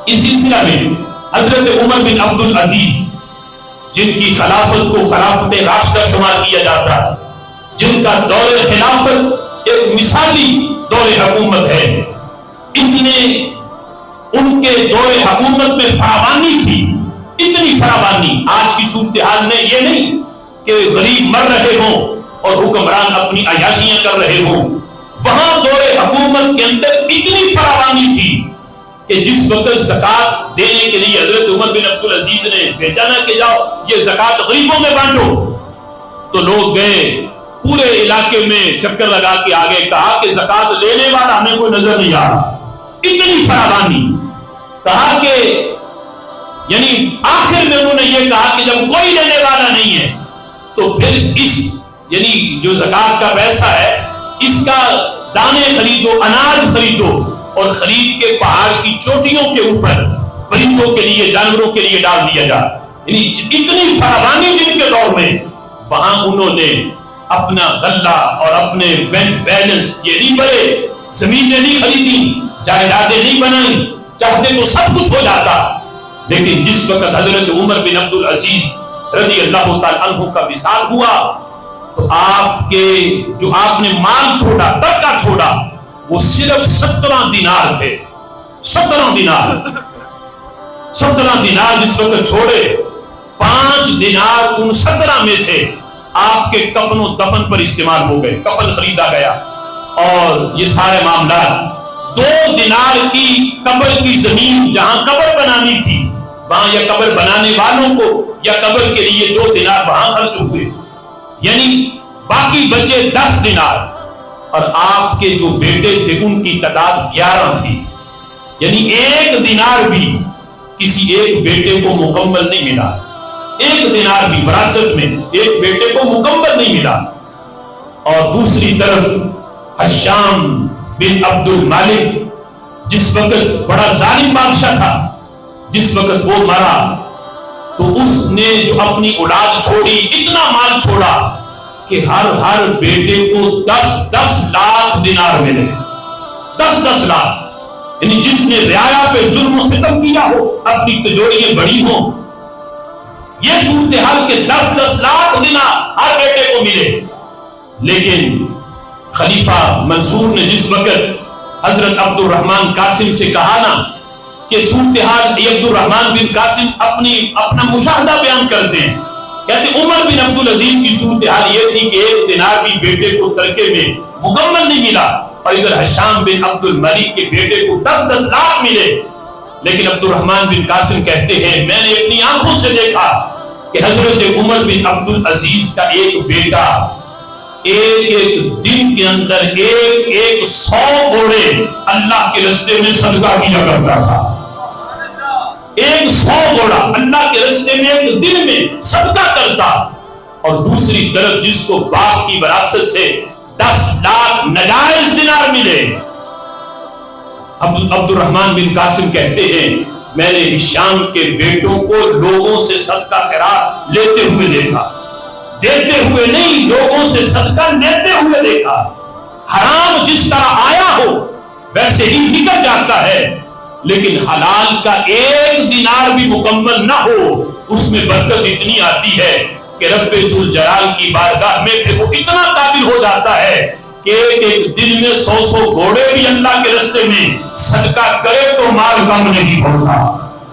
اس سلسلہ میں حضرت عمر بن عبد العزیز، جن کی خلافت کو خلافت راشدہ شمار کیا جاتا ہے، جن کا دور خلافت ایک مثالی دور حکومت ہے، اتنے ان کے دور حکومت میں فراوانی تھی، اتنی فراوانی آج کی صورتحال میں یہ نہیں کہ غریب مر رہے ہوں اور حکمران اپنی عیاشیاں کر رہے ہوں، وہاں دور حکومت کے اندر اتنی فراوانی تھی کہ جس وقت زکوٰۃ دینے کے لیے حضرت عمر بن عبد العزیز نے بھیجا نا کہ جاؤ یہ زکوٰۃ غریبوں میں بانٹو، تو لوگ گئے پورے علاقے میں چکر لگا کے آگے کہا کہ زکوٰۃ لینے والا ہمیں کوئی نظر نہیں آ رہا، اتنی فراوانی، کہا کہ یعنی آخر میں انہوں نے یہ کہا کہ جب کوئی لینے والا نہیں ہے تو پھر اس یعنی جو زکوٰۃ کا پیسہ ہے اس کا دانے خریدو، اناج خریدو اور خرید کے پہاڑ کی چوٹیوں کے اوپر پرندوں کے لیے، جانوروں کے لیے ڈال دیا جائے۔ یعنی اتنی فراوانی جن کے دور میں، وہاں انہوں نے اپنا غلہ اور اپنے بینک بیلنس یہ نہیں بڑے، زمینیں نہیں خریدی، جائیدادیں نہیں بنائیں، چاہتے تو سب کچھ ہو جاتا، لیکن جس وقت حضرت عمر بن عبد العزیز رضی اللہ تعالیٰ عنہ کا وصال ہوا تو آپ کے جو آپ نے مال چھوڑا، ترکہ چھوڑا، وہ صرف 17 دینار تھے، 17 دینار 17 دینار جس وقت چھوڑے، 5 دینار ان 17 میں سے آپ کے کفن و دفن پر استعمال ہو گئے، کفن خریدا گیا اور یہ سارے معاملات 2 دینار کی قبر کی زمین جہاں قبر بنانی تھی وہاں یا قبر بنانے والوں کو یا قبر کے لیے 2 دینار وہاں خرچ ہوئے، یعنی باقی بچے 10 دینار، اور آپ کے جو بیٹے تھے ان کی تعداد 11 تھی، یعنی 1 دینار بھی کسی ایک بیٹے کو مکمل نہیں ملا، 1 دینار بھی وراثت میں ایک بیٹے کو مکمل نہیں ملا۔ اور دوسری طرف ہشام بن عبد المالک جس وقت بڑا ظالم بادشاہ تھا، جس وقت وہ مرا تو اس نے جو اپنی اولاد چھوڑی اتنا مال چھوڑا کہ ہر بیٹے کو 10 لاکھ دینار ملے، 10 لاکھ، یعنی جس نے رعایا پہ ظلم و ستم کیا ہو، اپنی تجوریاں بڑی ہوں، یہ صورتحال کہ 10 لاکھ دینار ہر بیٹے کو ملے۔ لیکن خلیفہ منصور نے جس وقت حضرت عبد الرحمن قاسم سے کہا نا کہ صورتحال، یہ عبد الرحمن بن قاسم اپنا مشاہدہ بیان کرتے ہیں، کہتے عمر بن عبد العزیز کی صورتحال یہ تھی کہ 1 دینار بھی بیٹے کو ترکے میں مکمل نہیں ملا، اور ادھر ہشام بن عبد الملک کے بیٹے کو 10 لاکھ ملے۔ لیکن عبد الرحمن بن قاسم کہتے ہیں میں نے اپنی آنکھوں سے دیکھا کہ حضرت عمر بن عبد العزیز کا ایک بیٹا ایک دن کے اندر 100 گھوڑے اللہ کے راستے میں صدقہ کیا کرتا تھا، 100 گھوڑا اللہ کے راستے میں ایک دن میں صدقہ کرتا، اور دوسری طرف جس کو باپ کی وراثت سے 10 لاکھ نجائز دینار ملے۔ عبد الرحمن بن قاسم کہتے ہیں میں نے ہشام کے بیٹوں کو لوگوں سے صدقہ خیرات لیتے ہوئے دیکھا، دیتے ہوئے نہیں، لوگوں سے صدقہ لیتے ہوئے دیکھا۔ حرام جس طرح آیا ہو ویسے ہی نکل جاتا ہے، لیکن حلال کا 1 دینار بھی مکمل نہ ہو اس میں برکت اتنی آتی ہے کہ رب ذوالجلال کی بارگاہ میں پھر وہ اتنا قابل ہو جاتا ہے کہ ایک دن میں 100 گھوڑے بھی اللہ کے راستے میں صدقہ کرے تو مال کم نہیں ہوتا۔